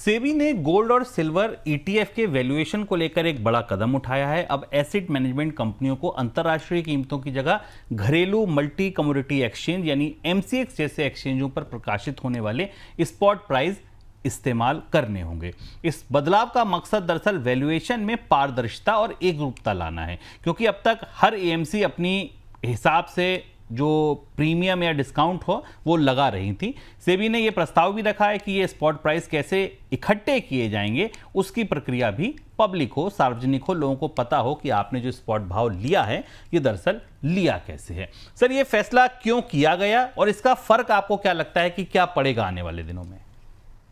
सेबी ने गोल्ड और silver ETF के वैल्यूएशन को लेकर एक बड़ा कदम उठाया है। अब एसेट मैनेजमेंट कंपनियों को अंतर्राष्ट्रीय कीमतों की जगह घरेलू मल्टी कमोडिटी एक्सचेंज यानी एमसीएक्स जैसे एक्सचेंजों पर प्रकाशित होने वाले स्पॉट प्राइस इस्तेमाल करने होंगे। इस बदलाव का मकसद दरअसल वैल्यूएशन में पारदर्शिता और एकरूपता लाना है, क्योंकि अब तक हर एएमसी अपनी हिसाब से जो प्रीमियम या डिस्काउंट हो वो लगा रही थी। सेबी ने यह प्रस्ताव भी रखा है कि ये स्पॉट प्राइस कैसे इकट्ठे किए जाएंगे, उसकी प्रक्रिया भी पब्लिक हो, सार्वजनिक हो, लोगों को पता हो कि आपने जो स्पॉट भाव लिया है ये दरअसल लिया कैसे है। सर, ये फैसला क्यों किया गया और इसका फर्क आपको क्या लगता है कि क्या पड़ेगा आने वाले दिनों में?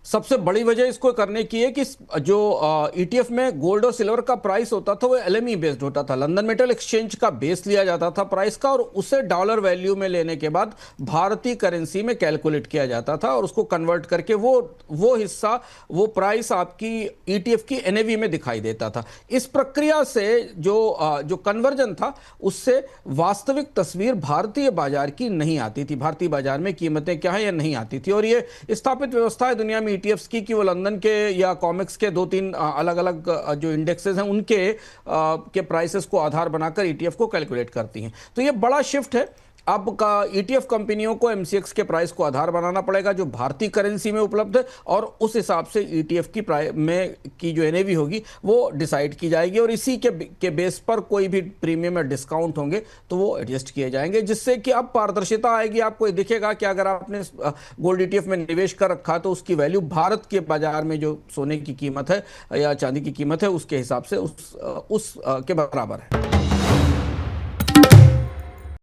सबसे बड़ी वजह इसको करने की है कि जो ईटीएफ में गोल्ड और सिल्वर का प्राइस होता था वो एलएमई बेस्ड होता था, लंदन मेटल एक्सचेंज का बेस लिया जाता था प्राइस का, और उसे डॉलर वैल्यू में लेने के बाद भारतीय करेंसी में कैलकुलेट किया जाता था और उसको कन्वर्ट करके वो हिस्सा, वो प्राइस आपकी ईटीएफ की एनएवी में दिखाई देता था। इस प्रक्रिया से जो कन्वर्जन था उससे वास्तविक तस्वीर भारतीय बाजार की नहीं आती थी, भारतीय बाजार में कीमतें क्या है या नहीं आती थी। और ये स्थापित व्यवस्था है दुनिया में ईटीएफ्स की कि वो लंदन के या कॉमेक्स के 2-3 अलग अलग जो इंडेक्सेस हैं उनके के प्राइसेस को आधार बनाकर ईटीएफ को कैलकुलेट करती हैं। तो ये बड़ा शिफ्ट है। अब का ईटीएफ कंपनियों को एमसीएक्स के प्राइस को आधार बनाना पड़ेगा जो भारतीय करेंसी में उपलब्ध है, और उस हिसाब से ईटीएफ की में की जो एनएवी होगी वो डिसाइड की जाएगी, और इसी के बेस पर कोई भी प्रीमियम या डिस्काउंट होंगे तो वो एडजस्ट किए जाएंगे, जिससे कि अब पारदर्शिता आएगी। आपको दिखेगा कि अगर आपने गोल्ड ईटीएफ में निवेश कर रखा तो उसकी वैल्यू भारत के बाजार में जो सोने की कीमत है या चांदी की कीमत है उसके हिसाब से उस के बराबर है।